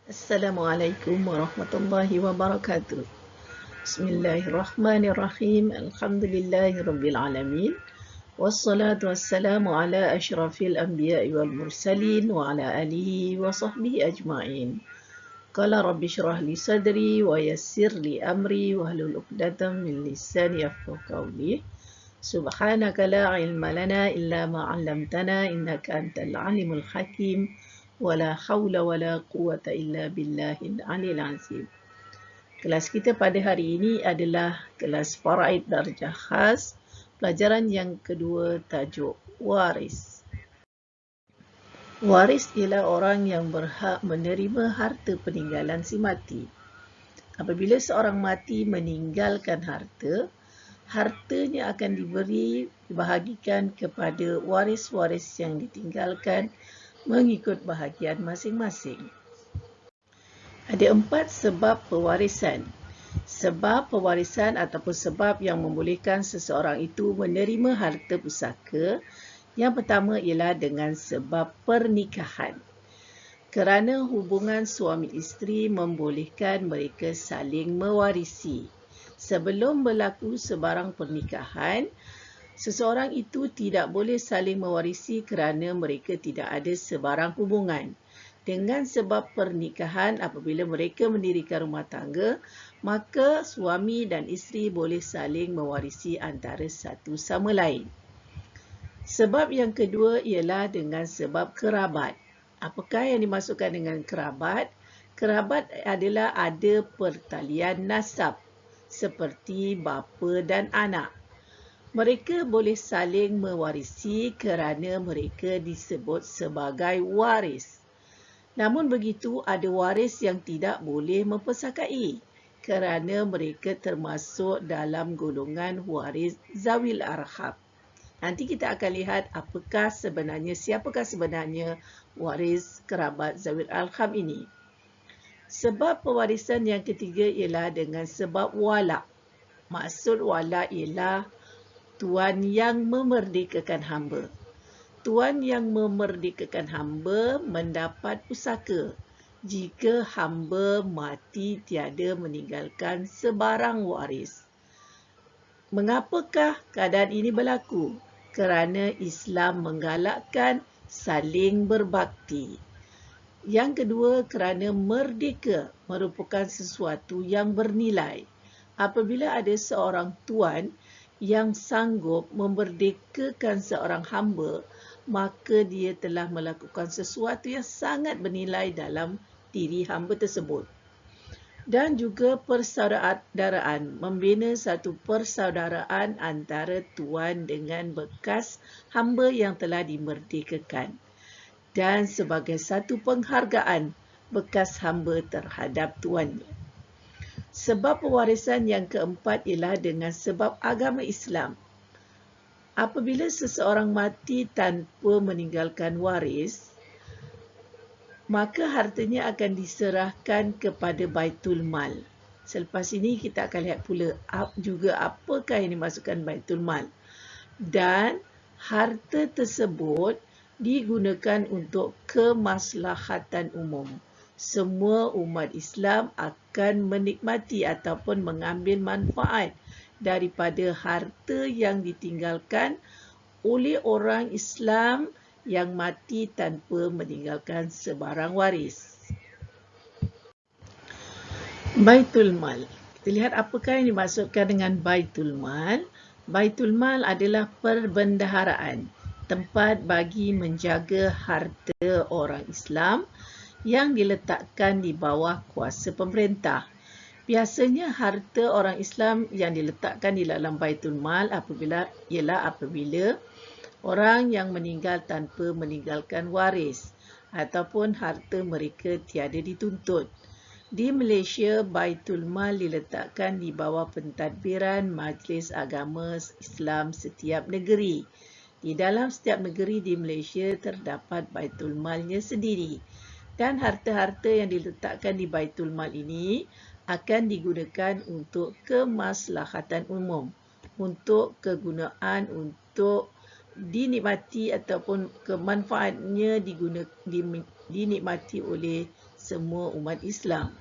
Assalamualaikum warahmatullahi wabarakatuh. Bismillahirrahmanirrahim. Alhamdulillahirabbil alamin. Wassalatu wassalamu ala asyrafil anbiya'i wal mursalin wa ala alihi wa sahbihi ajma'in. Qala rabbi shrah li sadri wa yassir li amri wa hlul 'uqdatam min lisani yafqahu qawli. Subhanaka la ilma lana illa ma 'allamtana innaka antal alimul hakim. Wala haula wala quwata illa billahil aliyil azim. Kelas kita pada hari ini adalah kelas Faraid Darjah Khas, pelajaran yang kedua, tajuk waris. Waris ialah orang yang berhak menerima harta peninggalan si mati. Apabila seorang mati meninggalkan harta, hartanya akan dibahagikan kepada waris-waris yang ditinggalkan mengikut bahagian masing-masing. Ada 4 sebab pewarisan. Sebab pewarisan ataupun sebab yang membolehkan seseorang itu menerima harta pusaka. Yang pertama ialah dengan sebab pernikahan. Kerana hubungan suami isteri membolehkan mereka saling mewarisi. Sebelum berlaku sebarang pernikahan, seseorang itu tidak boleh saling mewarisi kerana mereka tidak ada sebarang hubungan. Dengan sebab pernikahan, apabila mereka mendirikan rumah tangga, maka suami dan isteri boleh saling mewarisi antara satu sama lain. Sebab yang kedua ialah dengan sebab kerabat. Apakah yang dimaksudkan dengan kerabat? Kerabat adalah ada pertalian nasab, seperti bapa dan anak. Mereka boleh saling mewarisi kerana mereka disebut sebagai waris. Namun begitu, ada waris yang tidak boleh mempersakai kerana mereka termasuk dalam golongan waris zawil arham. Nanti kita akan lihat siapakah sebenarnya waris kerabat zawil arham ini. Sebab pewarisan yang ketiga ialah dengan sebab wala'. Maksud wala' ialah tuan yang memerdekakan hamba. Tuan yang memerdekakan hamba mendapat pusaka jika hamba mati tiada meninggalkan sebarang waris. Mengapakah keadaan ini berlaku? Kerana Islam menggalakkan saling berbakti. Yang kedua, kerana merdeka merupakan sesuatu yang bernilai. Apabila ada seorang tuan yang sanggup memerdekakan seorang hamba, maka dia telah melakukan sesuatu yang sangat bernilai dalam diri hamba tersebut. Dan juga persaudaraan, membina satu persaudaraan antara tuan dengan bekas hamba yang telah dimerdekakan. Dan sebagai satu penghargaan bekas hamba terhadap tuannya. Sebab pewarisan yang keempat ialah dengan sebab agama Islam. Apabila seseorang mati tanpa meninggalkan waris, maka hartanya akan diserahkan kepada Baitul Mal. Selepas ini kita akan lihat pula juga apakah yang dimaksudkan Baitul Mal. Dan harta tersebut digunakan untuk kemaslahatan umum. Semua umat Islam akan menikmati ataupun mengambil manfaat daripada harta yang ditinggalkan oleh orang Islam yang mati tanpa meninggalkan sebarang waris. Baitul Mal. Kita lihat apakah yang dimaksudkan dengan Baitul Mal. Baitul Mal adalah perbendaharaan, tempat bagi menjaga harta orang Islam yang diletakkan di bawah kuasa pemerintah. Biasanya harta orang Islam yang diletakkan di dalam Baitul Mal apabila orang yang meninggal tanpa meninggalkan waris ataupun harta mereka tiada dituntut. Di Malaysia, Baitul Mal diletakkan di bawah pentadbiran Majlis Agama Islam setiap negeri. Di dalam setiap negeri di Malaysia terdapat Baitul Malnya sendiri. Dan harta-harta yang diletakkan di Baitul Mal ini akan digunakan untuk kemaslahatan umum, untuk kegunaan, untuk dinikmati ataupun kemanfaatnya dinikmati oleh semua umat Islam.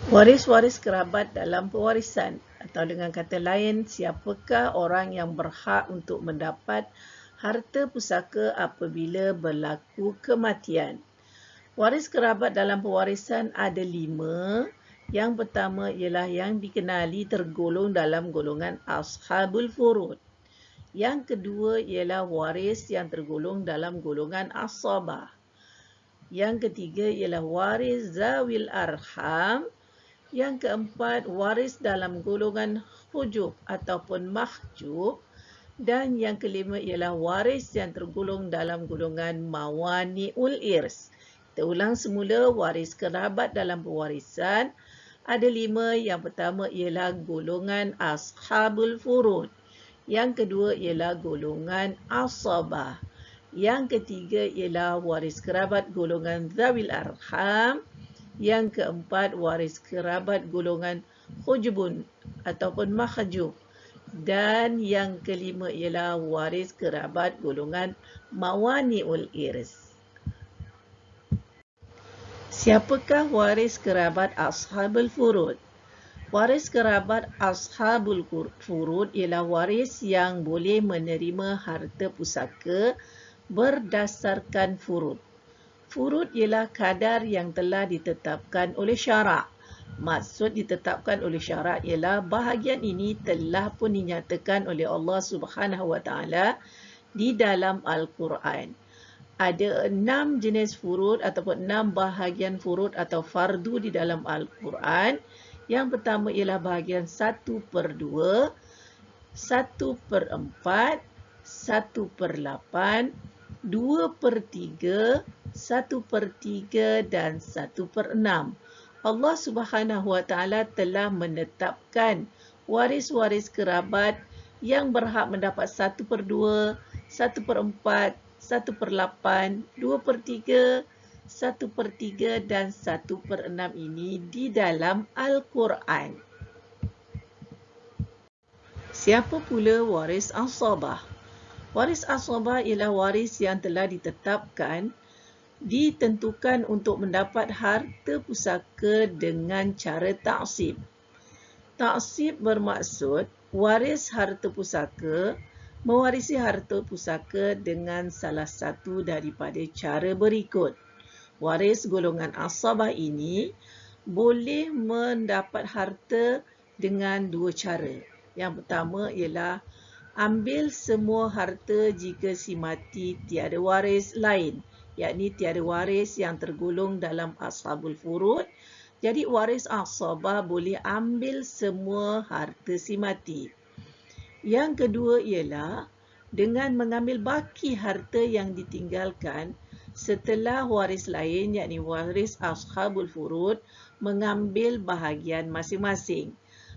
Waris-waris kerabat dalam pewarisan, atau dengan kata lain, siapakah orang yang berhak untuk mendapat harta pusaka apabila berlaku kematian? Waris kerabat dalam pewarisan ada 5. Yang pertama ialah yang dikenali tergolong dalam golongan ashabul furud. Yang kedua ialah waris yang tergolong dalam golongan asabah. Yang ketiga ialah waris zawil arham. Yang keempat, waris dalam golongan hujub ataupun mahjub. Dan yang kelima ialah waris yang tergolong dalam golongan mawani'ul irs. Kita ulang semula, waris kerabat dalam pewarisan ada 5. Yang pertama ialah golongan ashabul furud. Yang kedua ialah golongan asabah. Yang ketiga ialah waris kerabat golongan zawil arham. Yang keempat, waris kerabat golongan hujubun ataupun mahjub. Dan yang kelima ialah waris kerabat golongan mawani'ul irs. Siapakah waris kerabat ashabul furud? Waris kerabat ashabul furud ialah waris yang boleh menerima harta pusaka berdasarkan furud. Furud ialah kadar yang telah ditetapkan oleh syarak. Maksud ditetapkan oleh syarak ialah bahagian ini telah pun dinyatakan oleh Allah Subhanahu Wa Taala di dalam Al-Quran. Ada 6 jenis furud ataupun 6 bahagian furud atau fardu di dalam Al-Quran. Yang pertama ialah bahagian 1/2, 1/4, 1/8, 2/3, 1/3 dan 1/6. Allah Subhanahu Wa Taala telah menetapkan waris-waris kerabat yang berhak mendapat 1/2, 1/4, 1/8, 2/3, 1/3 dan 1/6 ini di dalam Al-Quran. Siapa pula waris asabah? Waris asabah ialah waris yang telah ditentukan untuk mendapat harta pusaka dengan cara taksib. Taksib bermaksud waris harta pusaka mewarisi harta pusaka dengan salah satu daripada cara berikut. Waris golongan asabah ini boleh mendapat harta dengan 2 cara. Yang pertama ialah ambil semua harta jika si mati tiada waris lain, yakni tiada waris yang tergolong dalam ashabul furud. Jadi waris asabah boleh ambil semua harta si mati. Yang kedua ialah dengan mengambil baki harta yang ditinggalkan setelah waris lain, yakni waris ashabul furud mengambil bahagian masing-masing.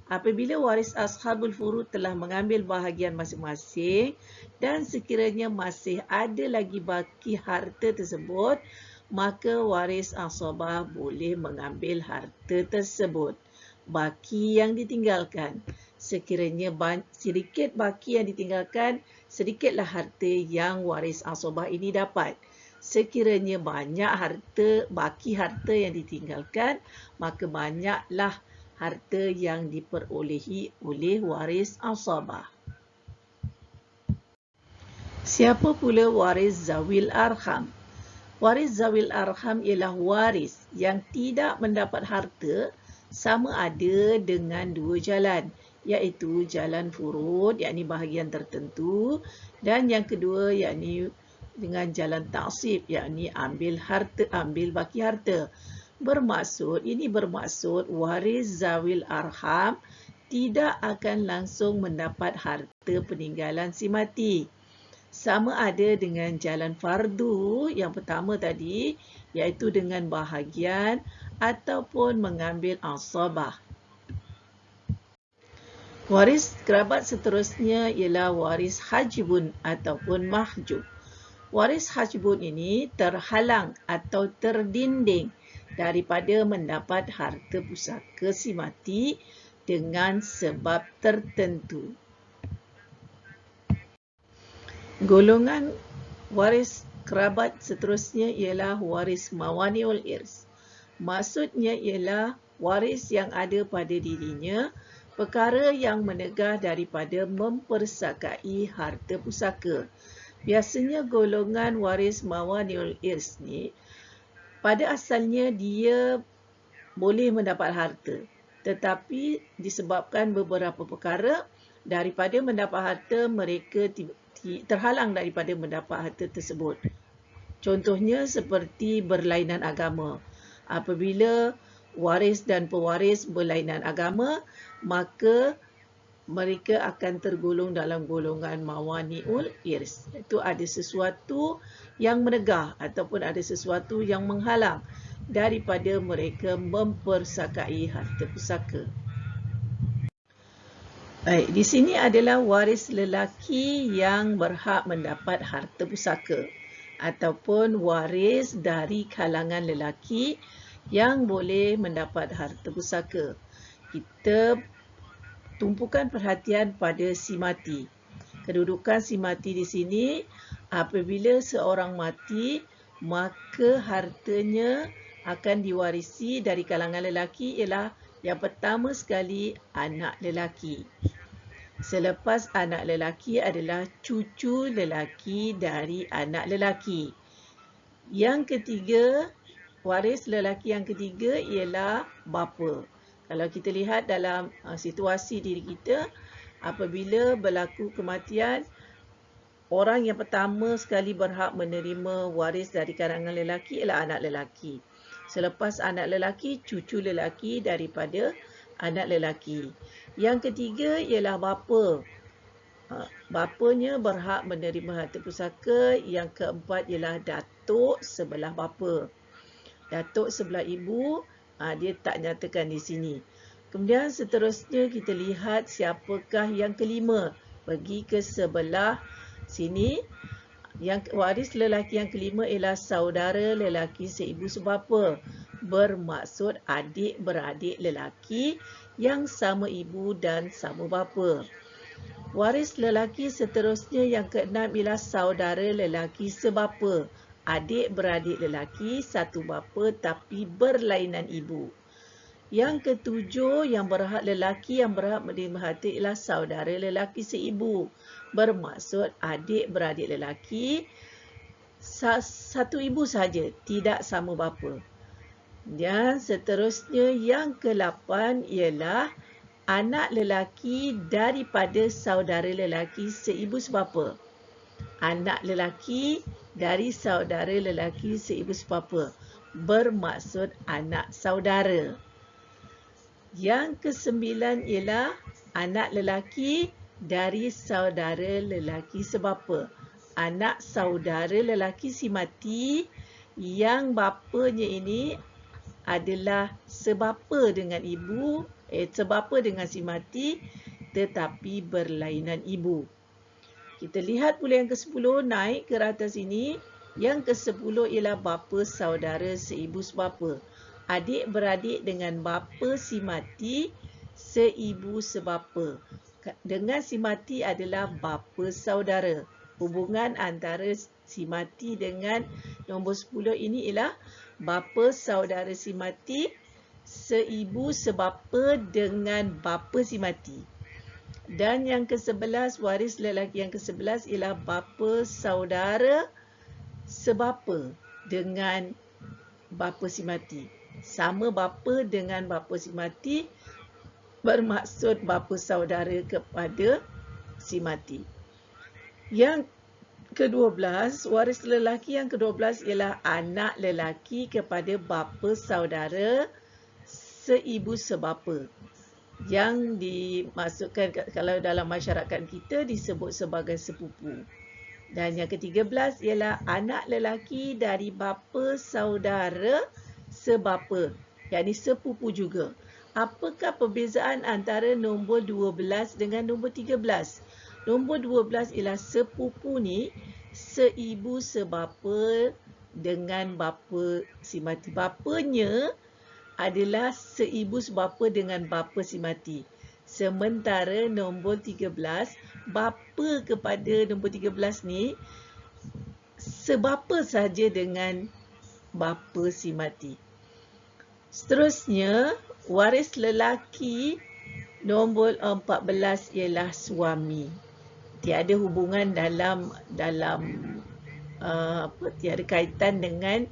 Apabila waris ashabul furud telah mengambil bahagian masing-masing dan sekiranya masih ada lagi baki harta tersebut, maka waris asabah boleh mengambil harta tersebut. Baki yang ditinggalkan. Sekiranya sedikit baki yang ditinggalkan, sedikitlah harta yang waris asabah ini dapat. Sekiranya banyak baki harta yang ditinggalkan, maka banyaklah harta yang diperolehi oleh waris asabah. Siapa pula waris zawil arham? Waris zawil arham ialah waris yang tidak mendapat harta sama ada dengan 2 jalan, iaitu jalan furud, yakni bahagian tertentu, dan yang kedua yakni dengan jalan taksib, yakni ambil baki harta. Ini bermaksud waris zawil arham tidak akan langsung mendapat harta peninggalan si mati. Sama ada dengan jalan fardu yang pertama tadi, iaitu dengan bahagian ataupun mengambil asabah. Waris kerabat seterusnya ialah waris hajbun ataupun mahjub. Waris hajbun ini terhalang atau terdinding daripada mendapat harta pusaka si mati dengan sebab tertentu. Golongan waris kerabat seterusnya ialah waris mawani'ul irs. Maksudnya ialah waris yang ada pada dirinya, perkara yang menegah daripada mempersakai harta pusaka. Biasanya golongan waris mawani'ul irs ni, pada asalnya dia boleh mendapat harta. Tetapi disebabkan beberapa perkara, daripada mendapat harta, mereka terhalang daripada mendapat harta tersebut. Contohnya seperti berlainan agama. Apabila waris dan pewaris berlainan agama, maka mereka akan tergolong dalam golongan mawani'ul irs. Itu ada sesuatu yang menegah ataupun ada sesuatu yang menghalang daripada mereka mempersakai harta pusaka. Baik, di sini adalah waris lelaki yang berhak mendapat harta pusaka ataupun waris dari kalangan lelaki yang boleh mendapat harta pusaka. Kita tumpukan perhatian pada si mati. Kedudukan si mati di sini, apabila seorang mati, maka hartanya akan diwarisi dari kalangan lelaki ialah yang pertama sekali anak lelaki. Selepas anak lelaki adalah cucu lelaki dari anak lelaki. Yang ketiga, waris lelaki yang ketiga ialah bapa. Kalau kita lihat dalam situasi diri kita, apabila berlaku kematian, orang yang pertama sekali berhak menerima waris dari kalangan lelaki ialah anak lelaki. Selepas anak lelaki, cucu lelaki daripada anak lelaki. Yang ketiga ialah bapa. Bapanya berhak menerima harta pusaka. Yang keempat ialah datuk sebelah bapa. Datuk sebelah ibu, dia tak nyatakan di sini. Kemudian seterusnya kita lihat siapakah yang kelima. Pergi ke sebelah sini. Yang waris lelaki yang kelima ialah saudara lelaki seibu sebapa. Bermaksud adik-beradik lelaki yang sama ibu dan sama bapa. Waris lelaki seterusnya yang keenam ialah saudara lelaki sebapa. Adik-beradik lelaki satu bapa tapi berlainan ibu. Yang ketujuh, yang berhak lelaki yang berhak menerima harta ialah saudara lelaki seibu. Bermaksud adik-beradik lelaki satu ibu saja, tidak sama bapa. Dan seterusnya yang ke-8 ialah anak lelaki daripada saudara lelaki seibu sebapa. Anak lelaki dari saudara lelaki seibu sebapa. Bermaksud anak saudara. Yang ke-9 ialah anak lelaki dari saudara lelaki sebapa. Anak saudara lelaki si mati yang bapanya ini adalah sebapa dengan ibu, sebapa dengan si mati tetapi berlainan ibu. Kita lihat pula yang ke-10 naik ke atas ini. Yang ke-10 ialah bapa saudara seibu sebapa. Adik-beradik dengan bapa si mati seibu sebapa. Dengan si mati adalah bapa saudara. Hubungan antara si mati dengan nombor 10 ini ialah bapa saudara si mati seibu sebapa dengan bapa si mati. Dan yang ke-11, waris lelaki yang ke-11 ialah bapa saudara sebapa dengan bapa si mati. Sama bapa dengan bapa si mati, bermaksud bapa saudara kepada si mati. Yang ke-12, waris lelaki yang ke-12 ialah anak lelaki kepada bapa saudara seibu sebapa. Yang dimasukkan kalau dalam masyarakat kita disebut sebagai sepupu. Dan yang ke-13 ialah anak lelaki dari bapa saudara sebapa, yakni sepupu juga. Apakah perbezaan antara nombor 12 dengan nombor 13? Nombor 12 ialah sepupu ni seibu sebapa dengan bapa si mati. Bapanya adalah seibu sebapa dengan bapa si mati. Sementara nombor 13, bapa kepada nombor 13 ni sebapa saja dengan bapa si mati. Seterusnya, waris lelaki nombor 14 ialah suami. Tiada hubungan dalam tiada kaitan dengan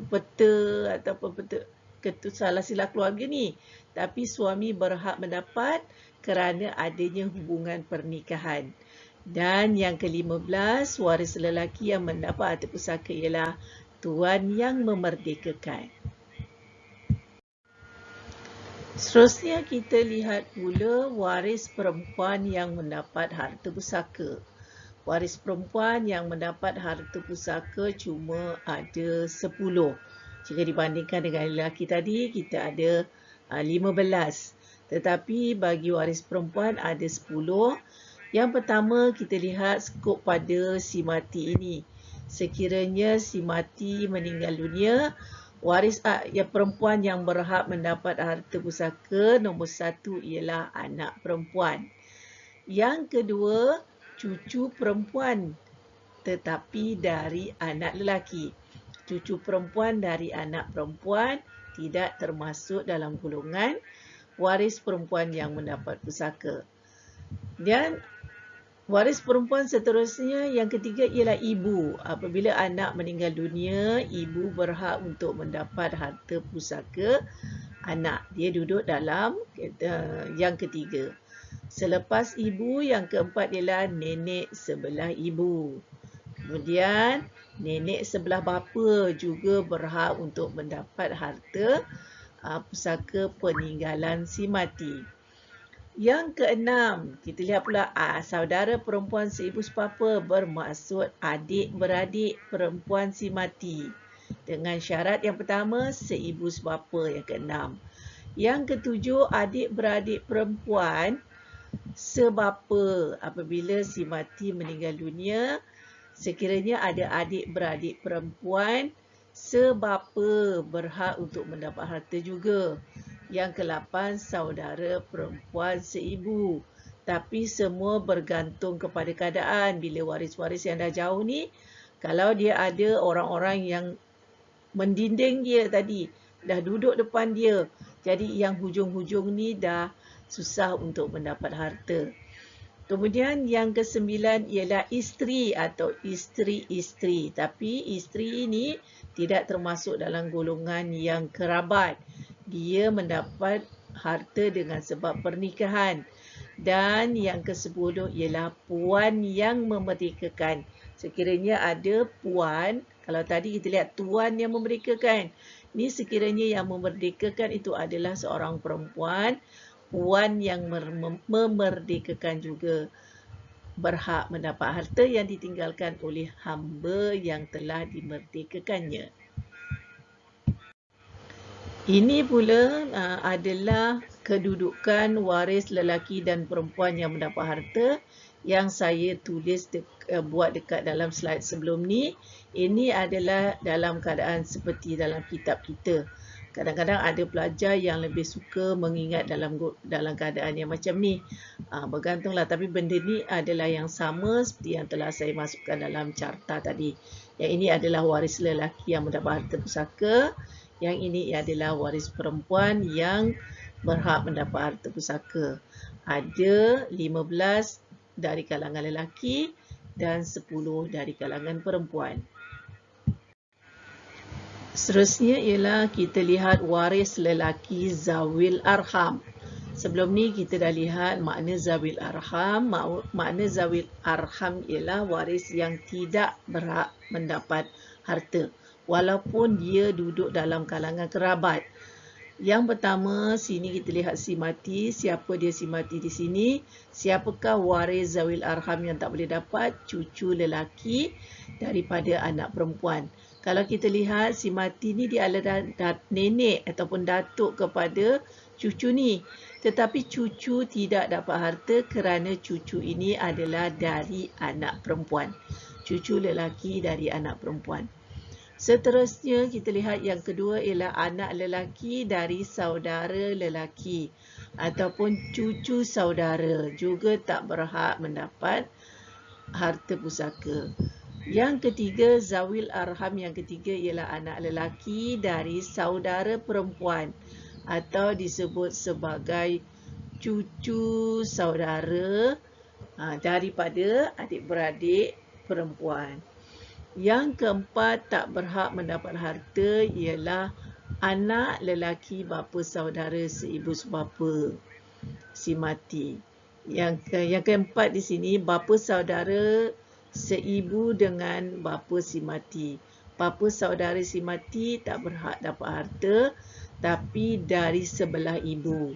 peta ataupun peta salah silap keluarga ni. Tapi suami berhak mendapat kerana adanya hubungan pernikahan. Dan yang ke-15, waris lelaki yang mendapat harta pusaka ialah tuan yang memerdekakan. Seterusnya kita lihat pula waris perempuan yang mendapat harta pusaka. Waris perempuan yang mendapat harta pusaka cuma ada 10. Jika dibandingkan dengan lelaki tadi, kita ada 15. Tetapi bagi waris perempuan ada 10. Yang pertama, kita lihat skop pada si mati ini. Sekiranya si mati meninggal dunia, waris perempuan yang berhak mendapat harta pusaka nombor 1 ialah anak perempuan. Yang kedua, cucu perempuan tetapi dari anak lelaki. Cucu perempuan dari anak perempuan tidak termasuk dalam golongan waris perempuan yang mendapat pusaka. Dan waris perempuan seterusnya yang ketiga ialah ibu. Apabila anak meninggal dunia, ibu berhak untuk mendapat harta pusaka anak. Dia duduk dalam yang ketiga. Selepas ibu, yang keempat ialah nenek sebelah ibu. Kemudian nenek sebelah bapa juga berhak untuk mendapat harta pusaka peninggalan si mati. Yang keenam, kita lihat pula saudara perempuan seibu sepapa, bermaksud adik-beradik perempuan si mati. Dengan syarat yang pertama, seibu sepapa. Yang keenam. Yang ketujuh, adik-beradik perempuan sebapa. Apabila si mati meninggal dunia, sekiranya ada adik-beradik perempuan sebapa, berhak untuk mendapat harta juga. Yang ke-8, saudara perempuan seibu. Tapi semua bergantung kepada keadaan. Bila waris-waris yang dah jauh ni, kalau dia ada orang-orang yang mendinding dia tadi, dah duduk depan dia, jadi yang hujung-hujung ni dah susah untuk mendapat harta. Kemudian yang ke-9 ialah isteri atau isteri-isteri. Tapi isteri ini tidak termasuk dalam golongan yang kerabat. Dia mendapat harta dengan sebab pernikahan. Dan yang ke-10 ialah puan yang memerdekakan. Sekiranya ada puan, kalau tadi kita lihat tuan yang memerdekakan. Ini sekiranya yang memerdekakan itu adalah seorang perempuan, puan yang memerdekakan juga berhak mendapat harta yang ditinggalkan oleh hamba yang telah dimerdekakannya. Ini pula adalah kedudukan waris lelaki dan perempuan yang mendapat harta yang saya tulis buat dekat dalam slide sebelum ni. Ini adalah dalam keadaan seperti dalam kitab kita. Kadang-kadang ada pelajar yang lebih suka mengingat dalam keadaan yang macam ni. Bergantunglah, tapi benda ni adalah yang sama seperti yang telah saya masukkan dalam carta tadi. Yang ini adalah waris lelaki yang mendapat harta pusaka. Yang ini adalah waris perempuan yang berhak mendapat harta pusaka. Ada 15 dari kalangan lelaki dan 10 dari kalangan perempuan. Seterusnya ialah kita lihat waris lelaki zawil arham. Sebelum ni kita dah lihat makna zawil arham. Makna zawil arham ialah waris yang tidak berhak mendapat harta, walaupun dia duduk dalam kalangan kerabat. Yang pertama, sini kita lihat si mati. Siapa dia si mati di sini? Siapakah waris zawil arham yang tak boleh dapat? Cucu lelaki daripada anak perempuan. Kalau kita lihat si mati ni dia adalah nenek ataupun datuk kepada cucu ni. Tetapi cucu tidak dapat harta kerana cucu ini adalah dari anak perempuan. Cucu lelaki dari anak perempuan. Seterusnya kita lihat yang kedua ialah anak lelaki dari saudara lelaki ataupun cucu saudara juga tak berhak mendapat harta pusaka. Yang ketiga, zawil arham yang ketiga ialah anak lelaki dari saudara perempuan atau disebut sebagai cucu saudara daripada adik-beradik perempuan. Yang keempat, tak berhak mendapat harta ialah anak lelaki bapa saudara seibu sebapa si mati. Yang keempat di sini, bapa saudara seibu dengan bapa si mati. Bapa saudara si mati tak berhak dapat harta, tapi dari sebelah ibu.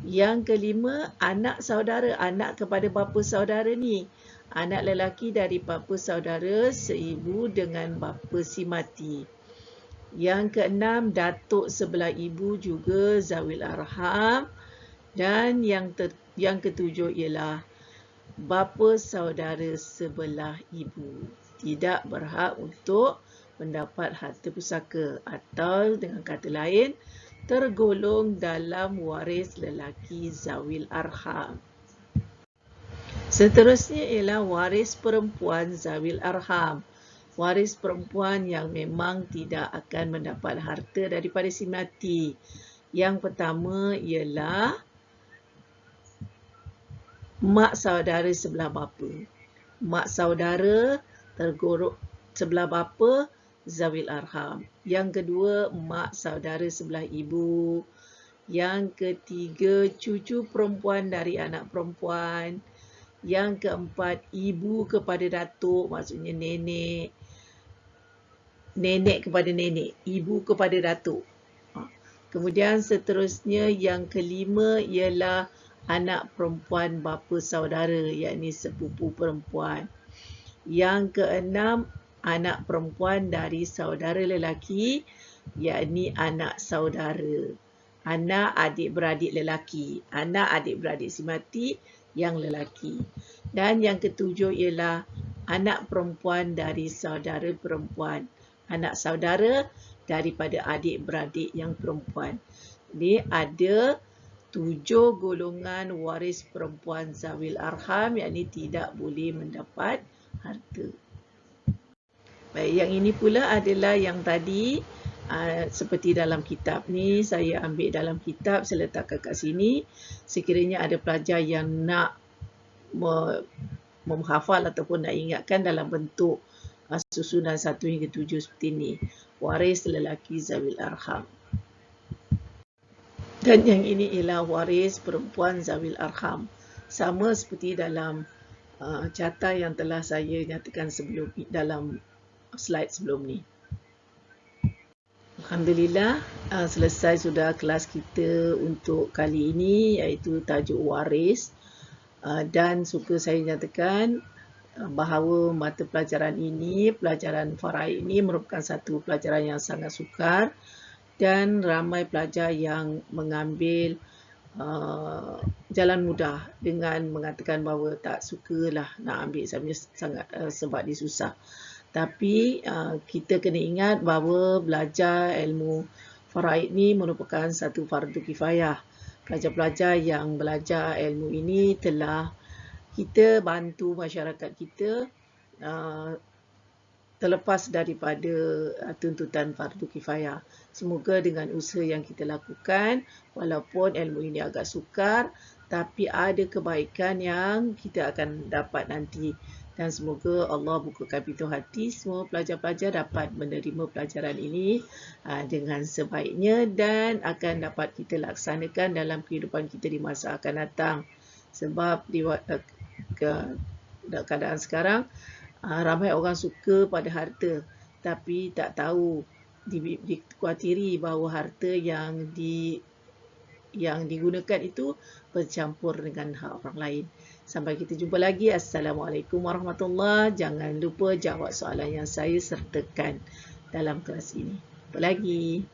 Yang kelima, anak saudara, anak kepada bapa saudara ni. Anak lelaki dari bapa saudara seibu dengan bapa si mati. Yang keenam, datuk sebelah ibu juga zawil arham. Dan yang ketujuh ialah bapa saudara sebelah ibu tidak berhak untuk mendapat harta pusaka, atau dengan kata lain tergolong dalam waris lelaki zawil arham. Seterusnya ialah waris perempuan zawil arham. Waris perempuan yang memang tidak akan mendapat harta daripada si mati. Yang pertama ialah mak saudara sebelah bapa. Mak saudara tergolong sebelah bapa zawil arham. Yang kedua, mak saudara sebelah ibu. Yang ketiga, cucu perempuan dari anak perempuan. Yang keempat, ibu kepada datuk, maksudnya nenek. Nenek kepada nenek, ibu kepada datuk. Kemudian seterusnya yang kelima ialah anak perempuan bapa saudara, yakni sepupu perempuan. Yang keenam, anak perempuan dari saudara lelaki, yakni anak saudara. Anak adik-beradik lelaki, anak adik-beradik si mati yang lelaki. Dan yang ketujuh ialah anak perempuan dari saudara perempuan, anak saudara daripada adik-beradik yang perempuan. Jadi ada 7 golongan waris perempuan zawil arham, yakni tidak boleh mendapat harta. Baik, yang ini pula adalah yang tadi seperti dalam kitab ni, saya ambil dalam kitab, saya letakkan kat sini. Sekiranya ada pelajar yang nak menghafal ataupun nak ingatkan dalam bentuk susunan 1 hingga 7 seperti ini. Waris lelaki zawil arham. Dan yang ini ialah waris perempuan zawil arham. Sama seperti dalam carta yang telah saya nyatakan sebelum dalam slide sebelum ni. Alhamdulillah, selesai sudah kelas kita untuk kali ini, iaitu tajuk waris. Dan suka saya nyatakan bahawa mata pelajaran ini, pelajaran faraid ini merupakan satu pelajaran yang sangat sukar. Dan ramai pelajar yang mengambil jalan mudah dengan mengatakan bahawa tak sukalah nak ambil sangat sebab dia susah. Tapi kita kena ingat bahawa belajar ilmu faraid ni merupakan satu fardu kifayah. Pelajar-pelajar yang belajar ilmu ini telah kita bantu masyarakat kita terlepas daripada tuntutan fardu kifayah. Semoga dengan usaha yang kita lakukan, walaupun ilmu ini agak sukar, tapi ada kebaikan yang kita akan dapat nanti. Dan semoga Allah bukakan pintu hati semua pelajar-pelajar dapat menerima pelajaran ini dengan sebaiknya dan akan dapat kita laksanakan dalam kehidupan kita di masa akan datang. Sebab di keadaan sekarang, ramai orang suka pada harta, tapi tak tahu, dikhawatiri bahawa harta yang digunakan itu bercampur dengan hak orang lain. Sampai kita jumpa lagi. Assalamualaikum warahmatullahi. Jangan lupa jawab soalan yang saya sertakan dalam kelas ini. Jumpa lagi.